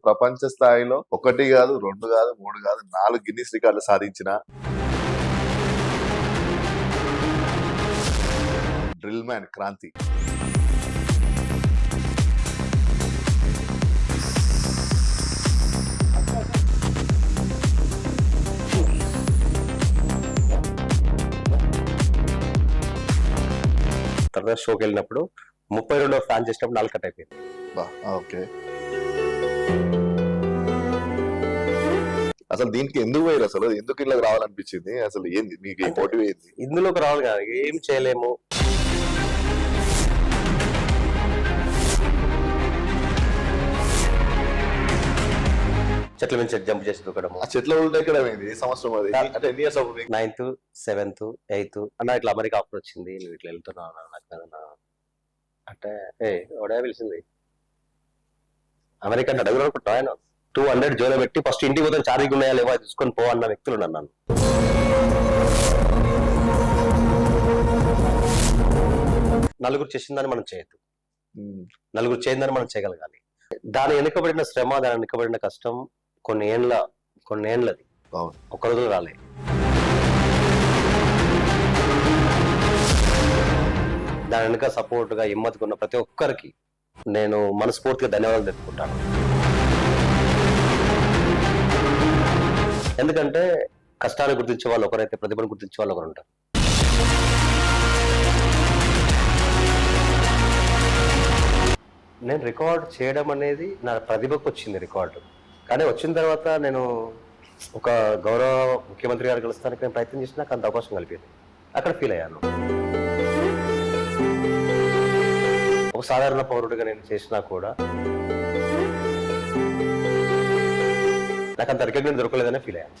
ప్రపంచ స్థాయిలో 1 కాదు 2 కాదు 3 కాదు 4 గిన్నిస్ రికార్డులు సాధించిన డ్రిల్ మ్యాన్ క్రాంతి. తర్వాత షోకి వెళ్ళినప్పుడు 32వ ఫ్యాన్ చేసినప్పుడు 4 కట్ అయిపోయింది. ఓకే, అసలు దీనికి ఎందుకు పోయారు? అసలు ఎందుకు ఇలా రావాలనిపించింది? అసలు ఏంది మీకు మోటివ్ ఏంది? ఇందులోకి రావాలి కదా, ఏం చేయలేము, చెట్ల నుంచి జంప్ చేసి దూకడము. ఆ చెట్ల ఎక్కడం ఏంది? ఏ సంవత్సరం అది? అంటే ఎన్ని ఇయర్స్ అప్పుడు? 9th 7th 8th అన్న ఇట్లా అమెరికా ఆఫర్ వచ్చింది, నువ్వు ఇట్లా వెళ్తున్నావు అంటే ఒడే పిలిచింది అమెరికా అడుగునుకుంటా. ఆయన 200 జోలో పెట్టి ఫస్ట్ ఇంటికి పోతే చార్జింగ్ ఉన్నాయా లేవా తీసుకొని పో అన్న వ్యక్తులు నన్ను. నలుగురు చేసిందని మనం చేయొద్దు, నలుగురు చేయిందని మనం చేయగలగాలి. దాని వెనుకబడిన శ్రమ, దాని వెనుకబడిన కష్టం కొన్ని ఏండ్లది, ఒక్క రోజులు రాలే. దాని వెనుక సపోర్ట్ గా హిమ్మత్తుకున్న ప్రతి ఒక్కరికి నేను మనస్ఫూర్తిగా ధన్యవాదాలు తెలుపుకుంటాను. ఎందుకంటే కష్టాన్ని గుర్తించే వాళ్ళు ఒకరైతే ప్రతిభను గుర్తించే వాళ్ళు ఒకరు ఉంటారు. నేను రికార్డ్ చేయడం అనేది నా ప్రతిభకు వచ్చింది రికార్డు, కానీ వచ్చిన తర్వాత నేను ఒక గౌరవ ముఖ్యమంత్రి గారు కలుస్తానికి నేను ప్రయత్నం చేసి నాకు అంత అవకాశం కలిపింది. అక్కడ ఫీల్ అయ్యాను. ఒక సాధారణ పౌరుడిగా నేను చేసినా కూడా నాకు అంత రికగ్నిషన్ దొరకలేదనే ఫీల్ అయ్యాను.